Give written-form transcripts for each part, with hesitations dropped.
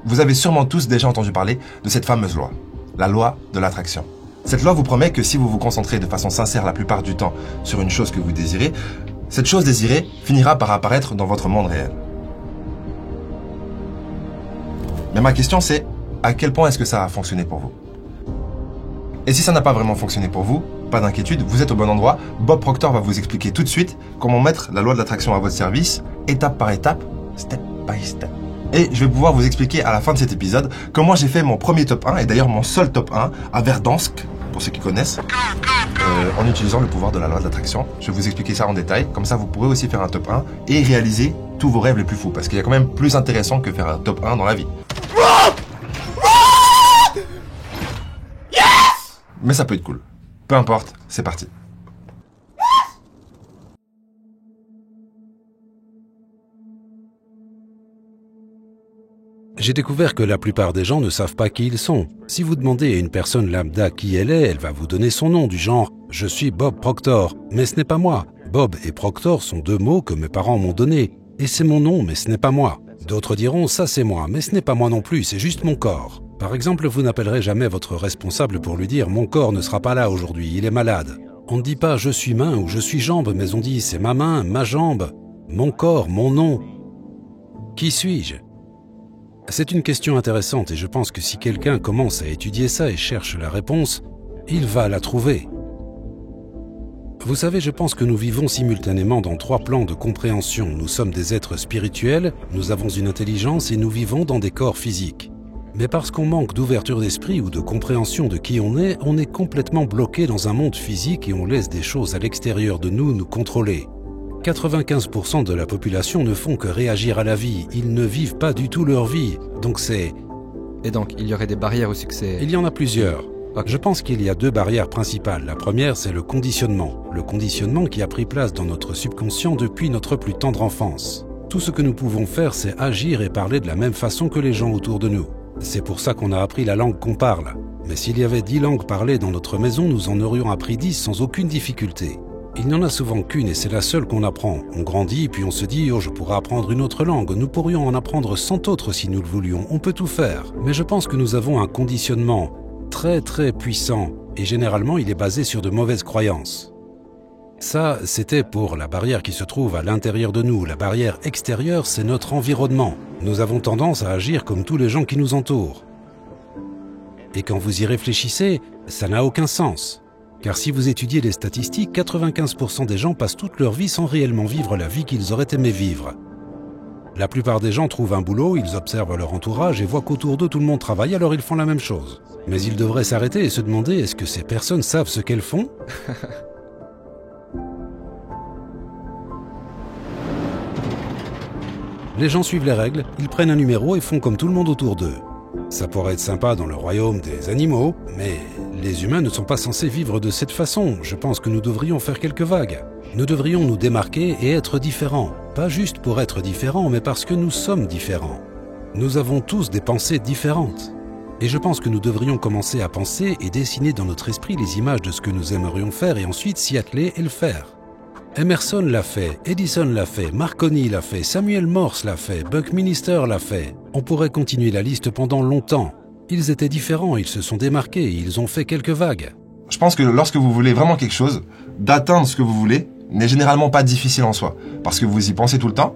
Vous avez sûrement tous déjà entendu parler de cette fameuse loi, la loi de l'attraction. Cette loi vous promet que si vous vous concentrez de façon sincère la plupart du temps sur une chose que vous désirez, cette chose désirée finira par apparaître dans votre monde réel. Mais ma question c'est, à quel point est-ce que ça a fonctionné pour vous? Et si ça n'a pas vraiment fonctionné pour vous, pas d'inquiétude, vous êtes au bon endroit. Bob Proctor va vous expliquer tout de suite comment mettre la loi de l'attraction à votre service, étape par étape, step by step. Et je vais pouvoir vous expliquer à la fin de cet épisode comment j'ai fait mon premier top 1, et d'ailleurs mon seul top 1, à Verdansk, pour ceux qui connaissent, en utilisant le pouvoir de la loi de l'attraction. Je vais vous expliquer ça en détail, comme ça vous pourrez aussi faire un top 1 et réaliser tous vos rêves les plus fous, parce qu'il y a quand même plus intéressant que faire un top 1 dans la vie. Mais ça peut être cool. Peu importe, c'est parti. J'ai découvert que la plupart des gens ne savent pas qui ils sont. Si vous demandez à une personne lambda qui elle est, elle va vous donner son nom du genre « Je suis Bob Proctor », mais ce n'est pas moi. Bob et Proctor sont deux mots que mes parents m'ont donnés. Et c'est mon nom, mais ce n'est pas moi. D'autres diront « ça c'est moi », mais ce n'est pas moi non plus, c'est juste mon corps. Par exemple, vous n'appellerez jamais votre responsable pour lui dire « mon corps ne sera pas là aujourd'hui, il est malade ». On ne dit pas « je suis main » ou « je suis jambe », mais on dit « c'est ma main, ma jambe, mon corps, mon nom ». Qui suis-je ? C'est une question intéressante et je pense que si quelqu'un commence à étudier ça et cherche la réponse, il va la trouver. Vous savez, je pense que nous vivons simultanément dans 3 plans de compréhension. Nous sommes des êtres spirituels, nous avons une intelligence et nous vivons dans des corps physiques. Mais parce qu'on manque d'ouverture d'esprit ou de compréhension de qui on est complètement bloqué dans un monde physique et on laisse des choses à l'extérieur de nous contrôler. 95% de la population ne font que réagir à la vie, ils ne vivent pas du tout leur vie, donc c'est... Et donc, il y aurait des barrières au succès? Il y en a plusieurs. Je pense qu'il y a 2 barrières principales. La première, c'est le conditionnement. Le conditionnement qui a pris place dans notre subconscient depuis notre plus tendre enfance. Tout ce que nous pouvons faire, c'est agir et parler de la même façon que les gens autour de nous. C'est pour ça qu'on a appris la langue qu'on parle. Mais s'il y avait 10 langues parlées dans notre maison, nous en aurions appris 10 sans aucune difficulté. Il n'y en a souvent qu'une et c'est la seule qu'on apprend. On grandit puis on se dit « oh, je pourrais apprendre une autre langue ». Nous pourrions en apprendre 100 autres si nous le voulions. On peut tout faire. Mais je pense que nous avons un conditionnement très très puissant et généralement il est basé sur de mauvaises croyances. Ça, c'était pour la barrière qui se trouve à l'intérieur de nous. La barrière extérieure, c'est notre environnement. Nous avons tendance à agir comme tous les gens qui nous entourent. Et quand vous y réfléchissez, ça n'a aucun sens. Car si vous étudiez les statistiques, 95% des gens passent toute leur vie sans réellement vivre la vie qu'ils auraient aimé vivre. La plupart des gens trouvent un boulot, ils observent leur entourage et voient qu'autour d'eux tout le monde travaille, alors ils font la même chose. Mais ils devraient s'arrêter et se demander, est-ce que ces personnes savent ce qu'elles font ? Les gens suivent les règles, ils prennent un numéro et font comme tout le monde autour d'eux. Ça pourrait être sympa dans le royaume des animaux, mais les humains ne sont pas censés vivre de cette façon. Je pense que nous devrions faire quelques vagues. Nous devrions nous démarquer et être différents. Pas juste pour être différents, mais parce que nous sommes différents. Nous avons tous des pensées différentes. Et je pense que nous devrions commencer à penser et dessiner dans notre esprit les images de ce que nous aimerions faire et ensuite s'y atteler et le faire. Emerson l'a fait, Edison l'a fait, Marconi l'a fait, Samuel Morse l'a fait, Buckminster l'a fait. On pourrait continuer la liste pendant longtemps. Ils étaient différents, ils se sont démarqués, ils ont fait quelques vagues. Je pense que lorsque vous voulez vraiment quelque chose, d'atteindre ce que vous voulez n'est généralement pas difficile en soi. Parce que vous y pensez tout le temps,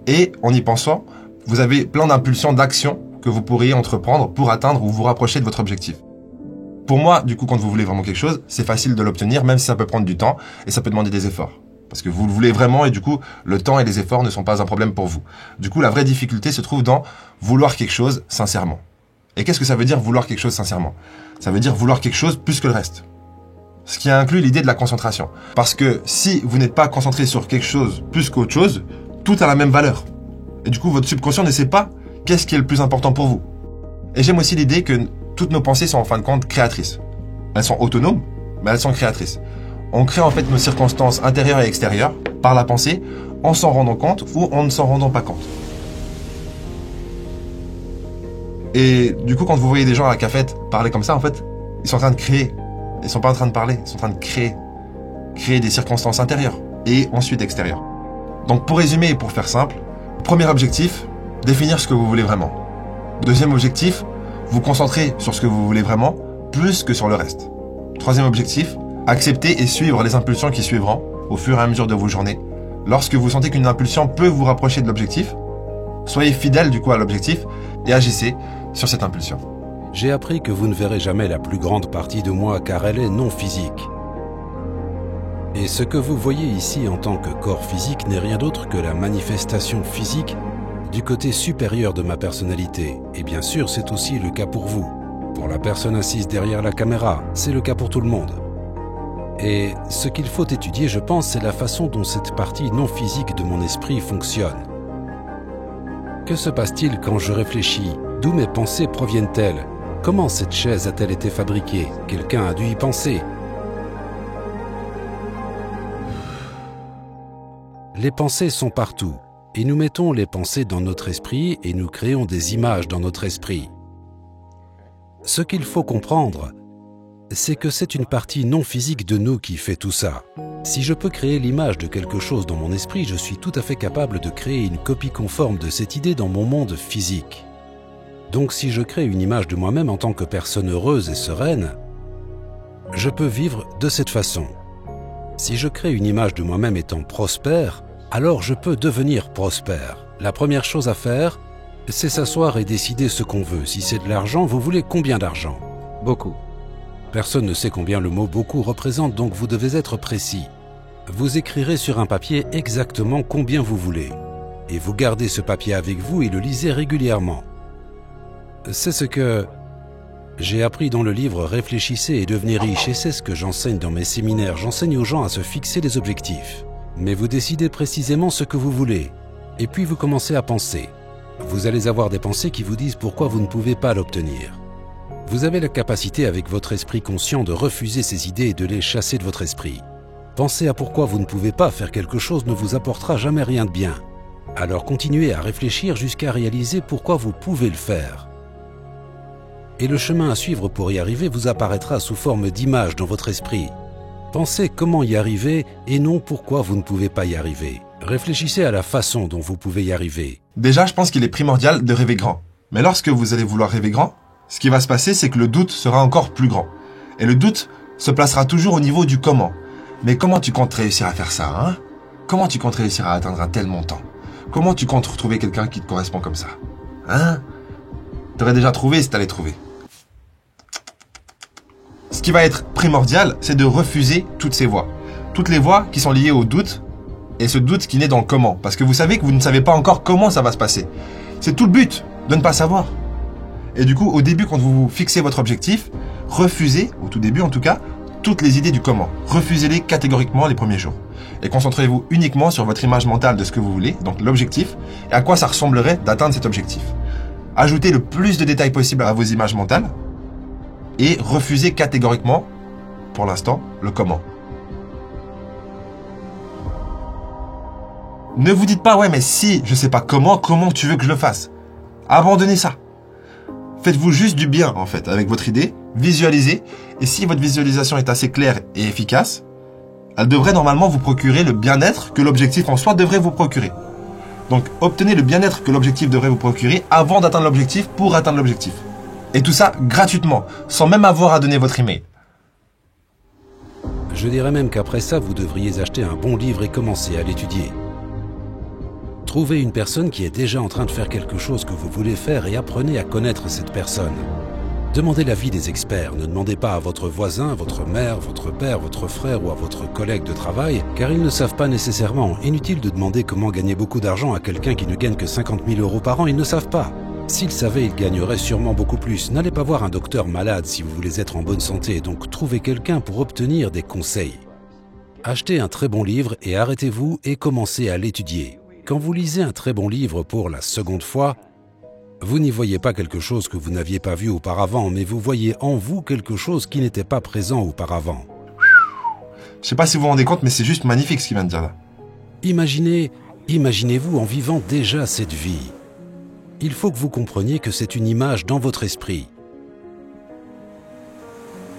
et en y pensant, vous avez plein d'impulsions, d'actions que vous pourriez entreprendre pour atteindre ou vous rapprocher de votre objectif. Pour moi, du coup, quand vous voulez vraiment quelque chose, c'est facile de l'obtenir, même si ça peut prendre du temps, et ça peut demander des efforts. Parce que vous le voulez vraiment et du coup, le temps et les efforts ne sont pas un problème pour vous. Du coup, la vraie difficulté se trouve dans vouloir quelque chose sincèrement. Et qu'est-ce que ça veut dire vouloir quelque chose sincèrement ? Ça veut dire vouloir quelque chose plus que le reste. Ce qui inclut l'idée de la concentration. Parce que si vous n'êtes pas concentré sur quelque chose plus qu'autre chose, tout a la même valeur. Et du coup, votre subconscient ne sait pas qu'est-ce qui est le plus important pour vous. Et j'aime aussi l'idée que toutes nos pensées sont en fin de compte créatrices. Elles sont autonomes, mais elles sont créatrices. On crée en fait nos circonstances intérieures et extérieures par la pensée, en s'en rendant compte ou en ne s'en rendant pas compte. Et du coup, quand vous voyez des gens à la cafette parler comme ça, en fait, ils sont en train de créer. Ils sont pas en train de parler, ils sont en train de créer. Créer des circonstances intérieures et ensuite extérieures. Donc pour résumer et pour faire simple, premier objectif, définir ce que vous voulez vraiment. Deuxième objectif, vous concentrer sur ce que vous voulez vraiment, plus que sur le reste. Troisième objectif, accepter et suivre les impulsions qui suivront au fur et à mesure de vos journées. Lorsque vous sentez qu'une impulsion peut vous rapprocher de l'objectif, soyez fidèle du coup à l'objectif et agissez sur cette impulsion. J'ai appris que vous ne verrez jamais la plus grande partie de moi car elle est non physique. Et ce que vous voyez ici en tant que corps physique n'est rien d'autre que la manifestation physique du côté supérieur de ma personnalité. Et bien sûr, c'est aussi le cas pour vous. Pour la personne assise derrière la caméra, c'est le cas pour tout le monde. Et ce qu'il faut étudier, je pense, c'est la façon dont cette partie non physique de mon esprit fonctionne. Que se passe-t-il quand je réfléchis? D'où mes pensées proviennent-elles? Comment cette chaise a-t-elle été fabriquée? Quelqu'un a dû y penser. Les pensées sont partout, et nous mettons les pensées dans notre esprit et nous créons des images dans notre esprit. Ce qu'il faut comprendre, c'est que c'est une partie non physique de nous qui fait tout ça. Si je peux créer l'image de quelque chose dans mon esprit, je suis tout à fait capable de créer une copie conforme de cette idée dans mon monde physique. Donc si je crée une image de moi-même en tant que personne heureuse et sereine, je peux vivre de cette façon. Si je crée une image de moi-même étant prospère, alors je peux devenir prospère. La première chose à faire, c'est s'asseoir et décider ce qu'on veut. Si c'est de l'argent, vous voulez combien d'argent? Beaucoup. Personne ne sait combien le mot « beaucoup » représente, donc vous devez être précis. Vous écrirez sur un papier exactement combien vous voulez. Et vous gardez ce papier avec vous et le lisez régulièrement. C'est ce que j'ai appris dans le livre « Réfléchissez et devenez riche » et c'est ce que j'enseigne dans mes séminaires. J'enseigne aux gens à se fixer des objectifs. Mais vous décidez précisément ce que vous voulez. Et puis vous commencez à penser. Vous allez avoir des pensées qui vous disent pourquoi vous ne pouvez pas l'obtenir. Vous avez la capacité avec votre esprit conscient de refuser ces idées et de les chasser de votre esprit. Penser à pourquoi vous ne pouvez pas faire quelque chose ne vous apportera jamais rien de bien. Alors continuez à réfléchir jusqu'à réaliser pourquoi vous pouvez le faire. Et le chemin à suivre pour y arriver vous apparaîtra sous forme d'image dans votre esprit. Pensez comment y arriver et non pourquoi vous ne pouvez pas y arriver. Réfléchissez à la façon dont vous pouvez y arriver. Déjà, je pense qu'il est primordial de rêver grand. Mais lorsque vous allez vouloir rêver grand, ce qui va se passer, c'est que le doute sera encore plus grand. Et le doute se placera toujours au niveau du comment. Mais comment tu comptes réussir à faire ça, hein? Comment tu comptes réussir à atteindre un tel montant? Comment tu comptes retrouver quelqu'un qui te correspond comme ça? Hein? T'aurais déjà trouvé si t'allais trouver. Ce qui va être primordial, c'est de refuser toutes ces voies. Toutes les voies qui sont liées au doute, et ce doute qui naît dans le comment. Parce que vous savez que vous ne savez pas encore comment ça va se passer. C'est tout le but, de ne pas savoir. Et du coup, au début, quand vous fixez votre objectif, refusez, au tout début en tout cas, toutes les idées du comment. Refusez-les catégoriquement les premiers jours. Et concentrez-vous uniquement sur votre image mentale de ce que vous voulez, donc l'objectif, et à quoi ça ressemblerait d'atteindre cet objectif. Ajoutez le plus de détails possible à vos images mentales, et refusez catégoriquement, pour l'instant, le comment. Ne vous dites pas, ouais, mais si je sais pas comment tu veux que je le fasse? Abandonnez ça. Faites-vous juste du bien, en fait, avec votre idée, visualisez, et si votre visualisation est assez claire et efficace, elle devrait normalement vous procurer le bien-être que l'objectif en soi devrait vous procurer. Donc, obtenez le bien-être que l'objectif devrait vous procurer avant d'atteindre l'objectif pour atteindre l'objectif. Et tout ça gratuitement, sans même avoir à donner votre email. Je dirais même qu'après ça, vous devriez acheter un bon livre et commencer à l'étudier. Trouvez une personne qui est déjà en train de faire quelque chose que vous voulez faire et apprenez à connaître cette personne. Demandez l'avis des experts, ne demandez pas à votre voisin, votre mère, votre père, votre frère ou à votre collègue de travail, car ils ne savent pas nécessairement. Inutile de demander comment gagner beaucoup d'argent à quelqu'un qui ne gagne que 50 000 € par an, ils ne savent pas. S'ils savaient, ils gagneraient sûrement beaucoup plus. N'allez pas voir un docteur malade si vous voulez être en bonne santé, donc trouvez quelqu'un pour obtenir des conseils. Achetez un très bon livre et arrêtez-vous et commencez à l'étudier. Quand vous lisez un très bon livre pour la seconde fois, vous n'y voyez pas quelque chose que vous n'aviez pas vu auparavant, mais vous voyez en vous quelque chose qui n'était pas présent auparavant. Je sais pas si vous vous rendez compte, mais c'est juste magnifique ce qu'il vient de dire là. Imaginez-vous en vivant déjà cette vie. Il faut que vous compreniez que c'est une image dans votre esprit.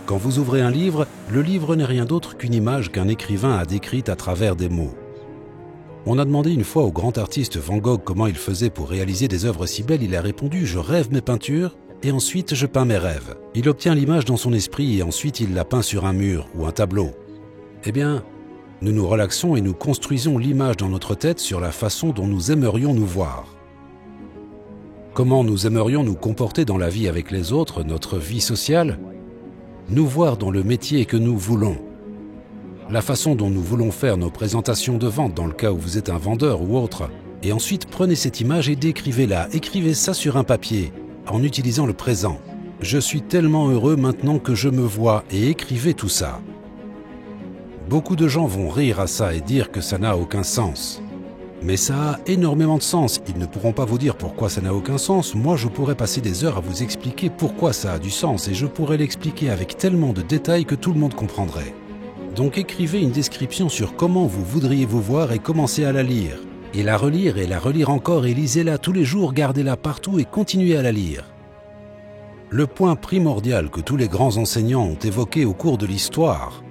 Quand vous ouvrez un livre, le livre n'est rien d'autre qu'une image qu'un écrivain a décrite à travers des mots. On a demandé une fois au grand artiste Van Gogh comment il faisait pour réaliser des œuvres si belles. Il a répondu « Je rêve mes peintures et ensuite je peins mes rêves ». Il obtient l'image dans son esprit et ensuite il la peint sur un mur ou un tableau. Eh bien, nous nous relaxons et nous construisons l'image dans notre tête sur la façon dont nous aimerions nous voir. Comment nous aimerions nous comporter dans la vie avec les autres, notre vie sociale, nous voir dans le métier que nous voulons. La façon dont nous voulons faire nos présentations de vente dans le cas où vous êtes un vendeur ou autre. Et ensuite, prenez cette image et décrivez-la. Écrivez ça sur un papier, en utilisant le présent. Je suis tellement heureux maintenant que je me vois, et écrivez tout ça. Beaucoup de gens vont rire à ça et dire que ça n'a aucun sens. Mais ça a énormément de sens. Ils ne pourront pas vous dire pourquoi ça n'a aucun sens. Moi, je pourrais passer des heures à vous expliquer pourquoi ça a du sens, et je pourrais l'expliquer avec tellement de détails que tout le monde comprendrait. Donc écrivez une description sur comment vous voudriez vous voir et commencez à la lire. Et la relire encore et lisez-la tous les jours, gardez-la partout et continuez à la lire. Le point primordial que tous les grands enseignants ont évoqué au cours de l'histoire,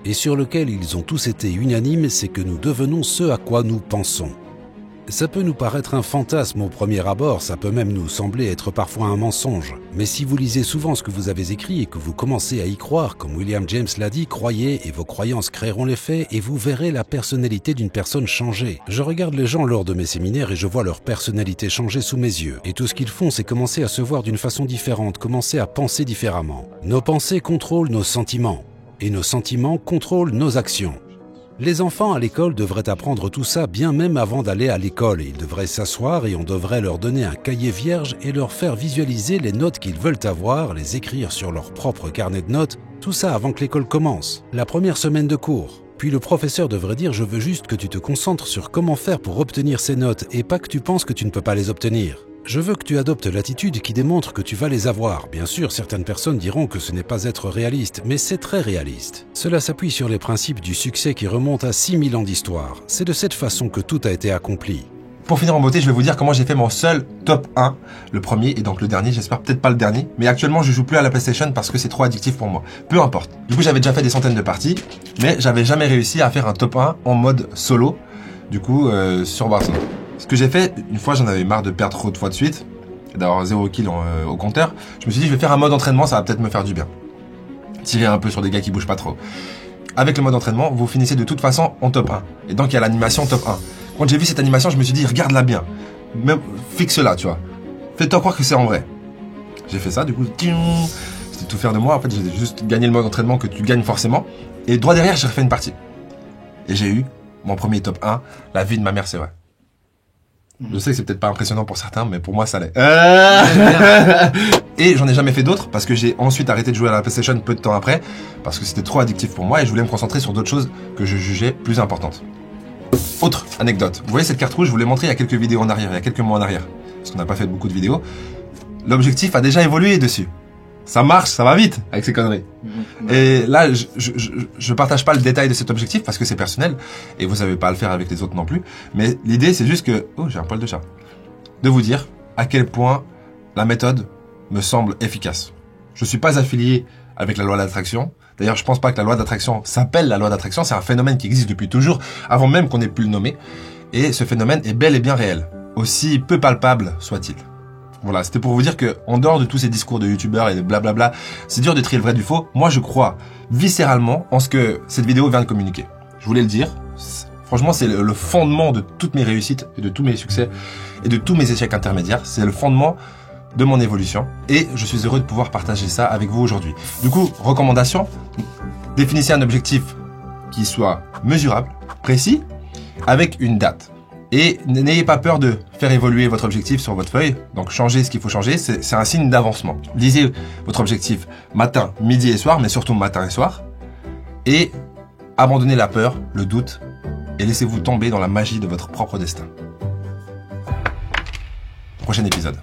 et sur lequel ils ont tous été unanimes, c'est que nous devenons ce à quoi nous pensons. Ça peut nous paraître un fantasme au premier abord, ça peut même nous sembler être parfois un mensonge. Mais si vous lisez souvent ce que vous avez écrit et que vous commencez à y croire, comme William James l'a dit, croyez et vos croyances créeront les faits et vous verrez la personnalité d'une personne changer. Je regarde les gens lors de mes séminaires et je vois leur personnalité changer sous mes yeux. Et tout ce qu'ils font, c'est commencer à se voir d'une façon différente, commencer à penser différemment. Nos pensées contrôlent nos sentiments et nos sentiments contrôlent nos actions. Les enfants à l'école devraient apprendre tout ça bien même avant d'aller à l'école. Ils devraient s'asseoir et on devrait leur donner un cahier vierge et leur faire visualiser les notes qu'ils veulent avoir, les écrire sur leur propre carnet de notes, tout ça avant que l'école commence, la première semaine de cours. Puis le professeur devrait dire « Je veux juste que tu te concentres sur comment faire pour obtenir ces notes et pas que tu penses que tu ne peux pas les obtenir. Je veux que tu adoptes l'attitude qui démontre que tu vas les avoir. » Bien sûr, certaines personnes diront que ce n'est pas être réaliste, mais c'est très réaliste. Cela s'appuie sur les principes du succès qui remontent à 6000 ans d'histoire. C'est de cette façon que tout a été accompli. Pour finir en beauté, je vais vous dire comment j'ai fait mon seul top 1, le premier et donc le dernier, j'espère peut-être pas le dernier, mais actuellement je joue plus à la PlayStation parce que c'est trop addictif pour moi. Peu importe. Du coup, j'avais déjà fait des centaines de parties, mais j'avais jamais réussi à faire un top 1 en mode solo, du coup, sur Warzone. Ce que j'ai fait, une fois j'en avais marre de perdre trop de fois de suite, d'avoir 0 kill au compteur, je me suis dit je vais faire un mode entraînement, ça va peut-être me faire du bien. Tirer un peu sur des gars qui bougent pas trop. Avec le mode entraînement, vous finissez de toute façon en top 1. Et donc il y a l'animation top 1. Quand j'ai vu cette animation, je me suis dit regarde-la bien. Même fixe-la, tu vois. Fais-toi croire que c'est en vrai. J'ai fait ça, du coup, c'était tout faire de moi. En fait, j'ai juste gagné le mode entraînement que tu gagnes forcément. Et droit derrière, j'ai refait une partie. Et j'ai eu mon premier top 1, la vie de ma mère, c'est vrai. Je sais que c'est peut-être pas impressionnant pour certains, mais pour moi, ça l'est. Et j'en ai jamais fait d'autres, parce que j'ai ensuite arrêté de jouer à la PlayStation peu de temps après, parce que c'était trop addictif pour moi, et je voulais me concentrer sur d'autres choses que je jugeais plus importantes. Autre anecdote. Vous voyez cette carte rouge, je vous l'ai montrée il y a quelques vidéos en arrière, il y a quelques mois en arrière. Parce qu'on n'a pas fait beaucoup de vidéos. L'objectif a déjà évolué dessus. Ça marche, ça va vite avec ces conneries. Et là, je partage pas le détail de cet objectif parce que c'est personnel et vous savez pas à le faire avec les autres non plus. Mais l'idée, c'est juste que, oh, j'ai un poil de chat, de vous dire à quel point la méthode me semble efficace. Je suis pas affilié avec la loi d'attraction. D'ailleurs, je pense pas que la loi d'attraction s'appelle la loi d'attraction. C'est un phénomène qui existe depuis toujours, avant même qu'on ait pu le nommer. Et ce phénomène est bel et bien réel, aussi peu palpable soit-il. Voilà, c'était pour vous dire que, en dehors de tous ces discours de youtubeurs et de blablabla, c'est dur de trier le vrai du faux. Moi, je crois viscéralement en ce que cette vidéo vient de communiquer. Je voulais le dire. Franchement, c'est le fondement de toutes mes réussites et de tous mes succès et de tous mes échecs intermédiaires. C'est le fondement de mon évolution. Et je suis heureux de pouvoir partager ça avec vous aujourd'hui. Du coup, recommandation, définissez un objectif qui soit mesurable, précis, avec une date. Et n'ayez pas peur de faire évoluer votre objectif sur votre feuille. Donc changez ce qu'il faut changer, c'est un signe d'avancement. Lisez votre objectif matin, midi et soir, mais surtout matin et soir. Et abandonnez la peur, le doute, et laissez-vous tomber dans la magie de votre propre destin. Prochain épisode.